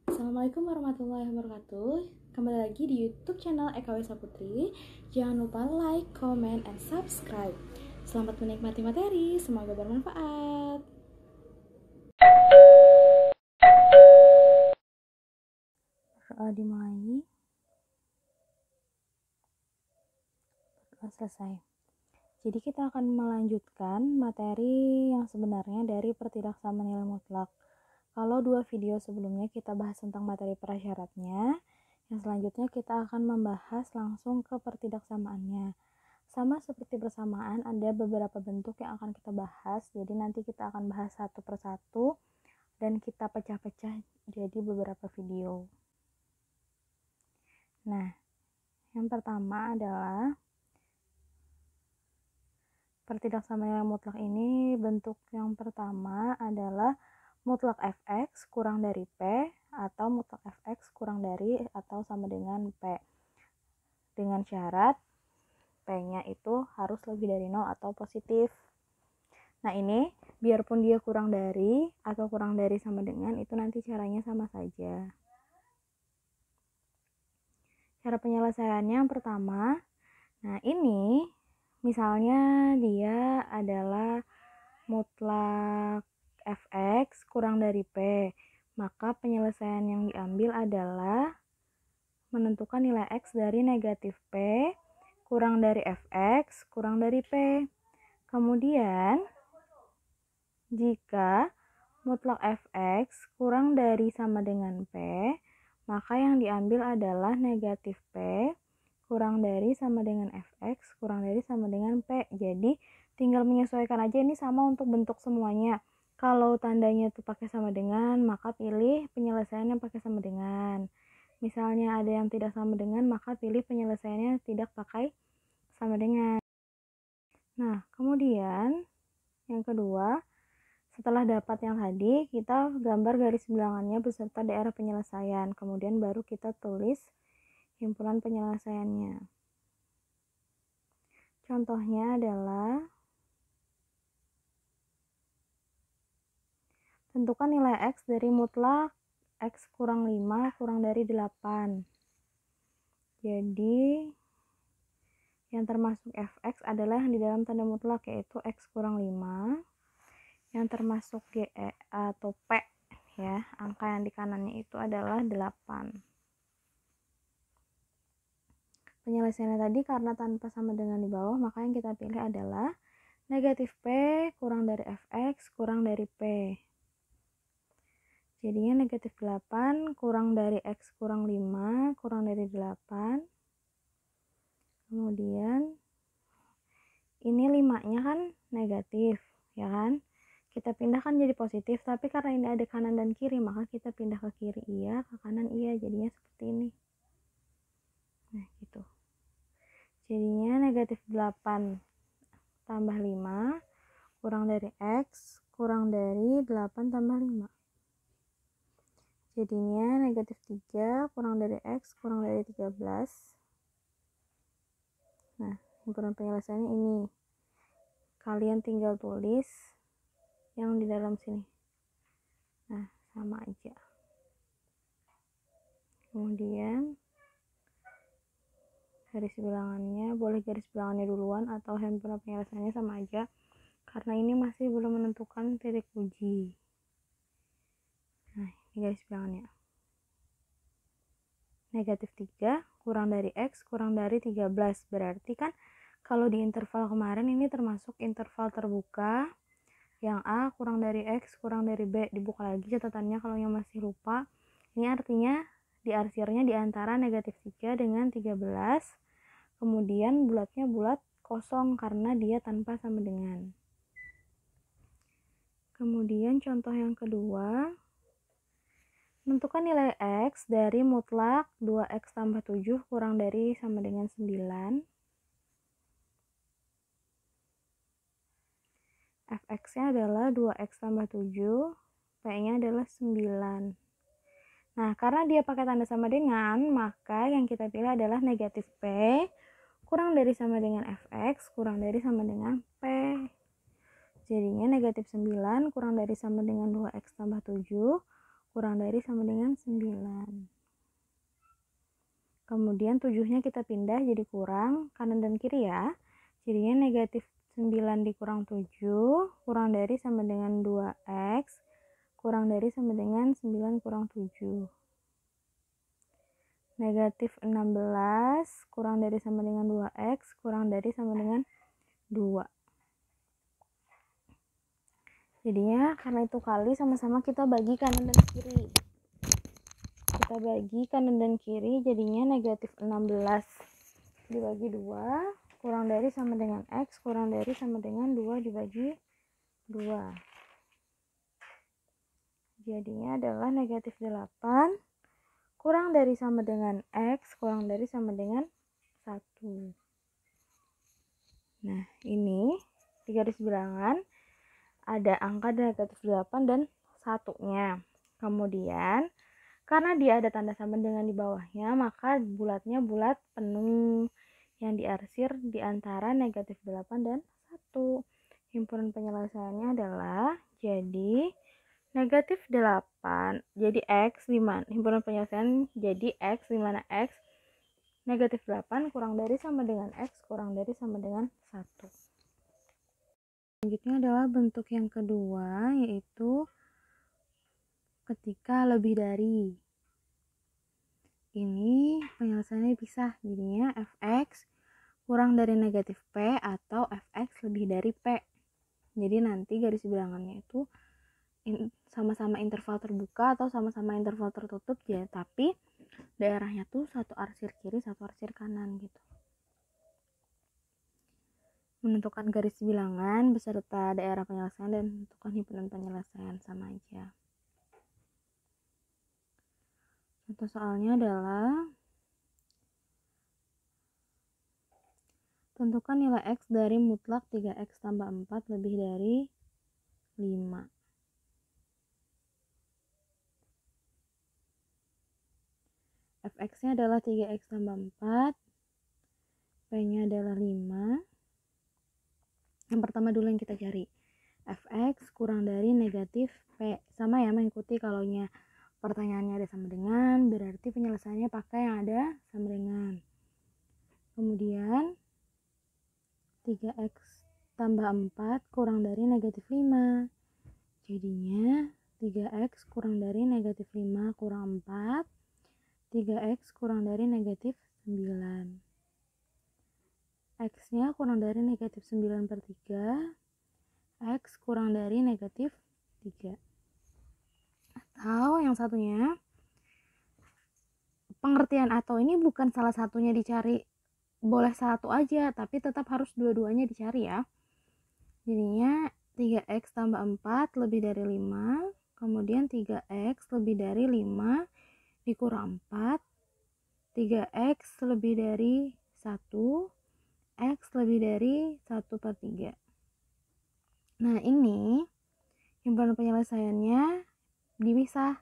Assalamualaikum warahmatullahi wabarakatuh. Kembali lagi di YouTube channel Eka Wesa Putri. Jangan lupa like, comment, and subscribe. Selamat menikmati materi, semoga bermanfaat. Dimulai. Selesai. Jadi kita akan melanjutkan materi yang sebenarnya dari pertidaksamaan nilai mutlak. Kalau 2 video sebelumnya kita bahas tentang materi prasyaratnya, yang selanjutnya kita akan membahas langsung ke pertidaksamaannya. Sama seperti persamaan, ada beberapa bentuk yang akan kita bahas, jadi nanti kita akan bahas satu persatu dan kita pecah-pecah jadi beberapa video. Nah, yang pertama adalah pertidaksamaan nilai mutlak ini, bentuk yang pertama adalah mutlak fx kurang dari p atau mutlak fx kurang dari atau sama dengan p. Dengan syarat p-nya itu harus lebih dari 0 atau positif. Nah ini, biarpun dia kurang dari atau kurang dari sama dengan, itu nanti caranya sama saja. Cara penyelesaiannya yang pertama, nah ini misalnya dia adalah mutlak fx kurang dari p, maka penyelesaian yang diambil adalah menentukan nilai x dari negatif p kurang dari fx kurang dari p. Kemudian jika mutlak fx kurang dari sama dengan p, maka yang diambil adalah negatif p kurang dari sama dengan fx kurang dari sama dengan p. Jadi tinggal menyesuaikan aja, ini sama untuk bentuk semuanya. Kalau tandanya itu pakai sama dengan, maka pilih penyelesaian yang pakai sama dengan. Misalnya ada yang tidak sama dengan, maka pilih penyelesaiannya tidak pakai sama dengan. Nah, kemudian yang kedua, setelah dapat yang tadi, kita gambar garis bilangannya beserta daerah penyelesaian. Kemudian baru kita tulis himpunan penyelesaiannya. Contohnya adalah tentukan nilai x dari mutlak x kurang 5 kurang dari 8. Jadi yang termasuk fx adalah yang di dalam tanda mutlak, yaitu x kurang 5. Yang termasuk ge atau p, ya, angka yang di kanannya itu adalah 8. Penyelesaiannya tadi karena tanpa sama dengan di bawah, maka yang kita pilih adalah negatif p kurang dari fx kurang dari p. Jadinya negatif 8 kurang dari x kurang 5 kurang dari 8. Kemudian ini 5-nya kan negatif, ya kan? Kita pindahkan jadi positif, tapi karena ini ada kanan dan kiri, maka kita pindah ke kiri iya, ke kanan iya, jadinya seperti ini. Nah, gitu. Jadinya negatif 8 tambah 5 kurang dari x kurang dari 8 tambah 5. Jadinya negatif 3 kurang dari x kurang dari 13. Nah, himpunan penyelesaiannya ini. Kalian tinggal tulis yang di dalam sini. Nah, sama aja. Kemudian garis bilangannya, boleh garis bilangannya duluan atau himpunan penyelesaiannya sama aja, karena ini masih belum menentukan titik uji. Nah, ini garis bilangannya. Negatif 3 kurang dari x kurang dari 13. Berarti kan kalau di interval kemarin ini termasuk interval terbuka. Yang A kurang dari x kurang dari b. Dibuka lagi catatannya kalau yang masih lupa. Ini artinya diarsirnya di antara negatif 3 dengan 13. Kemudian bulatnya bulat kosong karena dia tanpa sama dengan. Kemudian contoh yang kedua, menentukan nilai x dari mutlak 2x tambah 7 kurang dari sama dengan 9. Fx-nya adalah 2x tambah 7, p-nya adalah 9. Nah, karena dia pakai tanda sama dengan, maka yang kita pilih adalah negatif p kurang dari sama dengan fx kurang dari sama dengan p. Jadinya negatif 9 kurang dari sama dengan 2x tambah 7 kurang dari sama dengan 9. Kemudian 7-nya kita pindah jadi kurang kanan dan kiri ya. Jadinya negatif 9 dikurang 7 kurang dari sama dengan 2x kurang dari sama dengan 9 kurang 7. Negatif 16 kurang dari sama dengan 2x kurang dari sama dengan 2. Jadinya karena itu kali sama-sama kita bagi kanan dan kiri. Kita bagi kanan dan kiri jadinya negatif 16 dibagi 2 kurang dari sama dengan x kurang dari sama dengan 2 dibagi 2. Jadinya adalah negatif 8 kurang dari sama dengan x kurang dari sama dengan 1. Nah, ini di garis bilangan ada angka negatif 8 dan 1-nya. Kemudian, karena dia ada tanda sama dengan di bawahnya, maka bulatnya bulat penuh yang diarsir di antara negatif 8 dan 1. Himpunan penyelesaiannya adalah jadi negatif 8 jadi x di mana himpunan penyelesaian jadi x di mana x negatif 8 kurang dari sama dengan x kurang dari sama dengan 1. Selanjutnya adalah bentuk yang kedua, yaitu ketika lebih dari. Ini penyelesaiannya pisah, jadinya fx kurang dari negatif p atau fx lebih dari p. Jadi nanti garis bilangannya itu sama-sama interval terbuka atau sama-sama interval tertutup ya, tapi daerahnya tuh satu arsir kiri satu arsir kanan gitu. Menentukan garis bilangan beserta daerah penyelesaian dan menentukan himpunan penyelesaian sama aja. Contoh soalnya adalah tentukan nilai x dari mutlak 3x tambah 4 lebih dari 5. Fx-nya adalah 3x tambah 4, P-nya adalah 5. Yang pertama dulu yang kita cari. Fx kurang dari negatif P. Sama ya, mengikuti kalaunya pertanyaannya ada sama dengan, berarti penyelesaiannya pakai yang ada sama dengan. Kemudian 3x tambah 4 kurang dari negatif 5. Jadinya 3x kurang dari negatif 5 kurang 4. 3x kurang dari negatif 9. X-nya kurang dari negatif 9 per 3. X kurang dari negatif 3. Atau yang satunya, pengertian atau ini bukan salah satunya dicari, boleh satu aja, tapi tetap harus dua-duanya dicari ya. Jadinya 3x tambah 4 lebih dari 5, kemudian 3x lebih dari 5 dikurang 4, 3x lebih dari 1, x lebih dari 1 per 3. Nah, ini himpunan penyelesaiannya dipisah.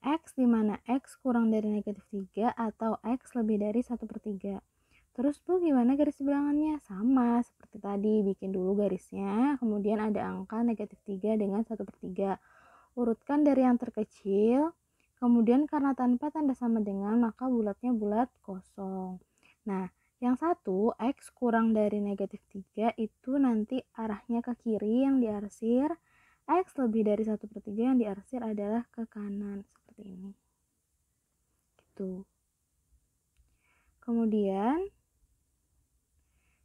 X di mana x kurang dari negatif 3 atau x lebih dari 1 per 3. Terus Bu, gimana garis bilangannya? Sama seperti tadi, bikin dulu garisnya, kemudian ada angka negatif 3 dengan 1 per 3. Urutkan dari yang terkecil, kemudian karena tanpa tanda sama dengan, maka bulatnya bulat kosong. Nah, yang satu, x kurang dari negatif 3 itu nanti arahnya ke kiri yang diarsir, x lebih dari 1 per 3 yang diarsir adalah ke kanan, seperti ini. Gitu. Kemudian,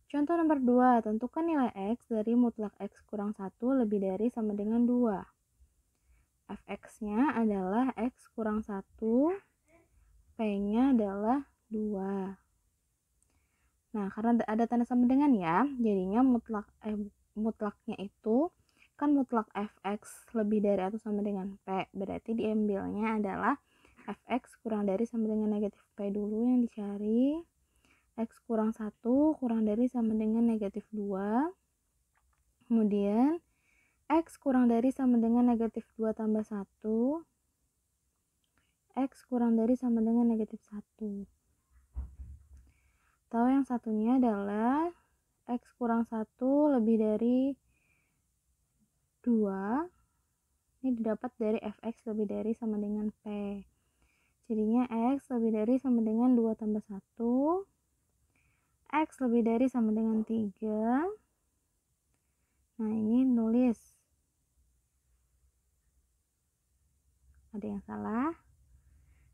contoh nomor 2, tentukan nilai x dari mutlak x kurang 1 lebih dari sama dengan 2. Fx-nya adalah x kurang 1, P-nya adalah 2. Nah, karena ada tanda sama dengan ya, jadinya mutlaknya itu kan mutlak fx lebih dari atau sama dengan p, berarti diambilnya adalah fx kurang dari sama dengan negatif p dulu yang dicari. X kurang 1 kurang dari sama dengan negatif 2. Kemudian x kurang dari sama dengan negatif 2 tambah 1. X kurang dari sama dengan negatif 1. Atau yang satunya adalah x kurang 1 lebih dari 2. Ini didapat dari fx lebih dari sama dengan P. Jadinya x lebih dari sama dengan 2 tambah 1. X lebih dari sama dengan 3. Nah, ini nulis. Ada yang salah?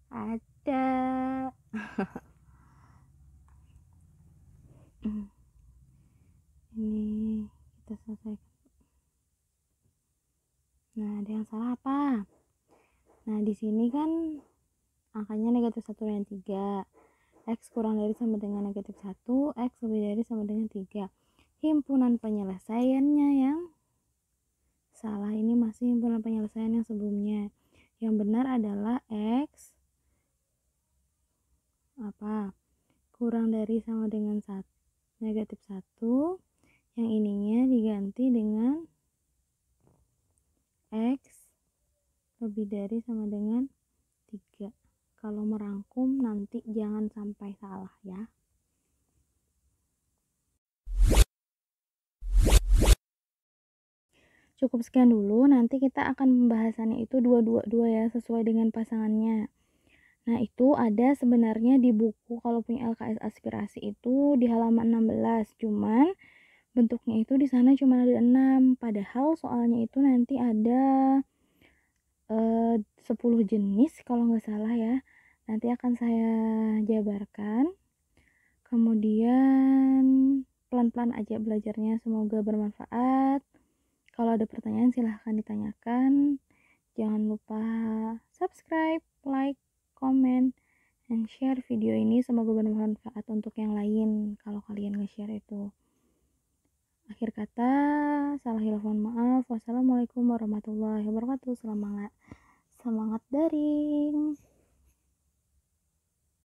Ada. Ini kita selesaikan. Nah, ada yang salah apa? Nah, di sini kan angkanya negatif 1 dan 3. X kurang dari sama dengan negatif 1, X lebih dari sama dengan 3. Himpunan penyelesaiannya yang salah. Ini masih himpunan penyelesaian yang sebelumnya. Yang benar adalah X kurang dari sama dengan negatif 1. Yang ininya diganti dengan X lebih dari sama dengan 3. Kalau merangkum nanti jangan sampai salah ya. Cukup sekian dulu, nanti kita akan pembahasannya itu 2-2-2 ya, sesuai dengan pasangannya. Nah, itu ada sebenarnya di buku kalau punya LKS aspirasi itu di halaman 16, cuman bentuknya itu di sana cuma ada 6, padahal soalnya itu nanti ada 10 jenis kalau nggak salah ya. Nanti akan saya jabarkan. Kemudian pelan-pelan aja belajarnya, semoga bermanfaat. Kalau ada pertanyaan silahkan ditanyakan. Jangan lupa subscribe, like, comment, and share video ini. Semoga bermanfaat untuk yang lain kalau kalian nge-share itu. Akhir kata, salah hilaf mohon maaf. Wassalamualaikum warahmatullahi wabarakatuh. Semangat daring.